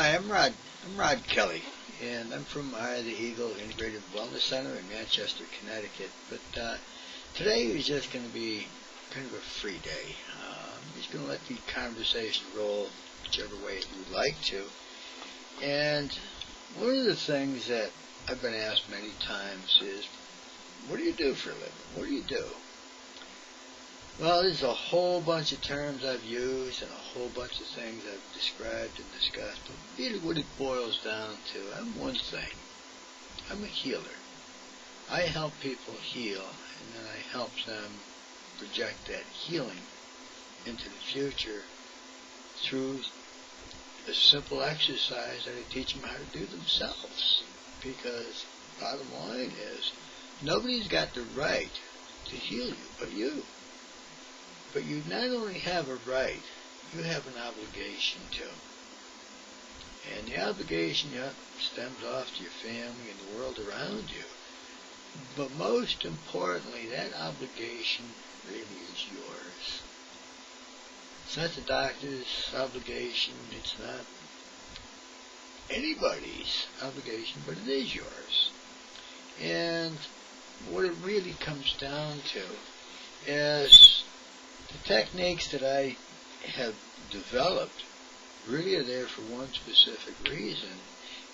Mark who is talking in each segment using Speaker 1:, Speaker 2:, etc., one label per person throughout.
Speaker 1: Hi, I'm Rod Kelly, and I'm from Eye of the Eagle Integrative Wellness Center in Manchester, Connecticut. But today is just going to be kind of a free day. I'm just going to let the conversation roll whichever way you'd like to. And one of the things that I've been asked many times is, what do you do for a living? What do you do? Well, there's a whole bunch of terms I've used and a whole bunch of things I've described and discussed, but really what it boils down to, I'm one thing. I'm a healer. I help people heal, and then I help them project that healing into the future through a simple exercise that I teach them how to do themselves. Because bottom line is, nobody's got the right to heal you but you. But you not only have a right, you have an obligation too. And the obligation stems off to your family and the world around you. But most importantly, that obligation really is yours. It's not the doctor's obligation, it's not anybody's obligation, but it is yours. And what it really comes down to is the techniques that I have developed really are there for one specific reason,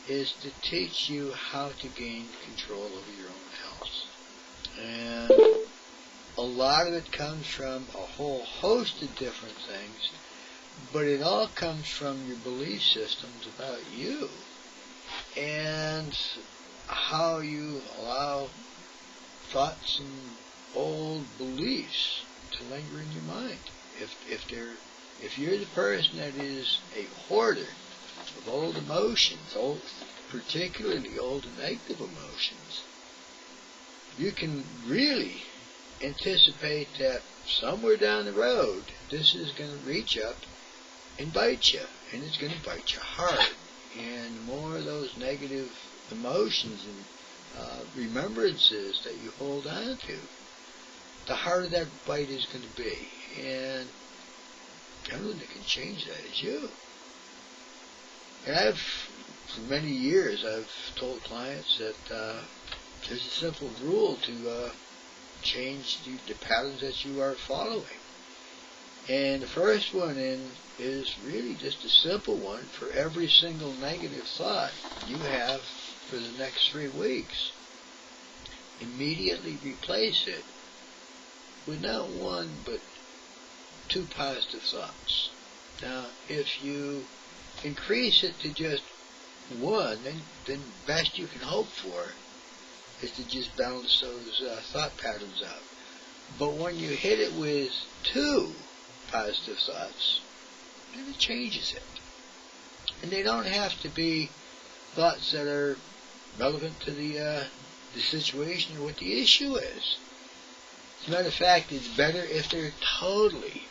Speaker 1: is to teach you how to gain control over your own health. And a lot of it comes from a whole host of different things, but it all comes from your belief systems about you and how you allow thoughts and old beliefs to linger in your mind. If you're the person that is a hoarder of old emotions, particularly old and negative emotions, you can really anticipate that somewhere down the road this is going to reach up and bite you, and it's going to bite you hard. And the more of those negative emotions and remembrances that you hold on to, the harder that bite is going to be. And the only one that can change that is you. And for many years, I've told clients that there's a simple rule to change the patterns that you are following. And the first one is really just a simple one. For every single negative thought you have for the next 3 weeks, immediately replace it with not one but 2 positive thoughts. Now, if you increase it to just one, then best you can hope for is to just balance those thought patterns out. But when you hit it with 2 positive thoughts, then it changes it. And they don't have to be thoughts that are relevant to the situation or what the issue is. As a matter of fact, it's better if they're totally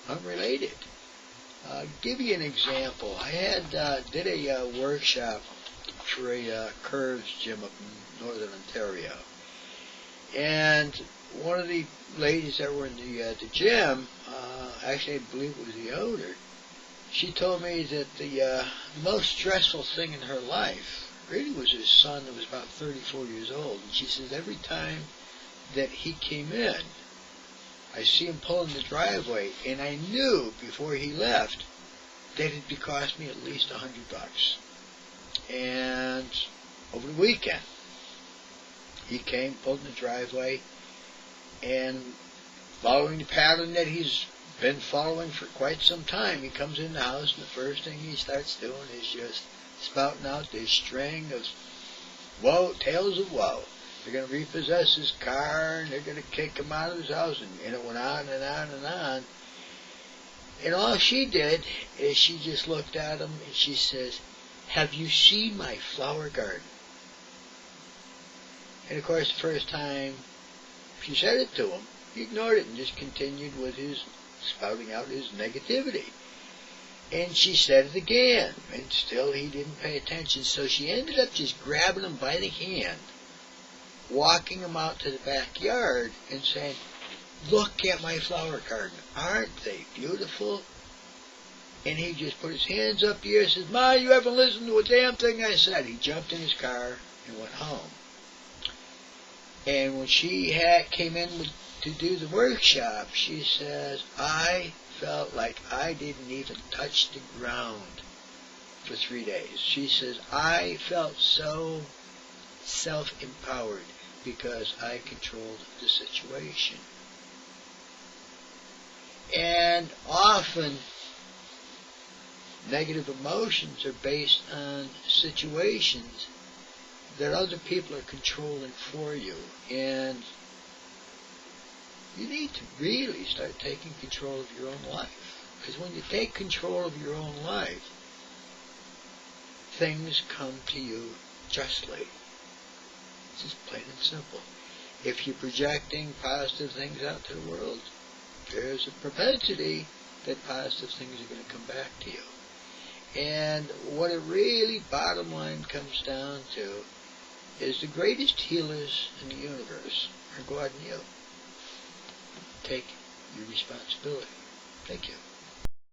Speaker 1: unrelated. Give you an example. I did a workshop for a Curves gym up in Northern Ontario, and one of the ladies that were in the gym, actually I believe it was the owner, she told me that the most stressful thing in her life really was his son that was about 34 years old. And she says every time that he came in, I see him pull in the driveway, and I knew before he left that it'd be cost me at least $100. And over the weekend, he came, pulled in the driveway, and following the pattern that he's been following for quite some time, he comes in the house, and the first thing he starts doing is just spouting out this string of tales of woe. They're going to repossess his car, and they're going to kick him out of his house, and it went on and on and on. And all she did is she just looked at him, and she says, "Have you seen my flower garden?" And of course, the first time she said it to him, he ignored it and just continued with his spouting out his negativity. And she said it again, and still he didn't pay attention. So she ended up just grabbing him by the hand, walking him out to the backyard and saying, "Look at my flower garden. Aren't they beautiful?" And he just put his hands up the air and says, Ma, you haven't listened to a damn thing I said. He jumped in his car and went home. And when she came in to do the workshop, she says, I felt like I didn't even touch the ground for 3 days. She says, I felt so self-empowered because I controlled the situation. And often, negative emotions are based on situations that other people are controlling for you. And you need to really start taking control of your own life. Because when you take control of your own life, things come to you justly. It's just plain and simple. If you're projecting positive things out to the world, there's a propensity that positive things are going to come back to you. And what it really, bottom line, comes down to is the greatest healers in the universe are God and you. Take your responsibility. Thank you.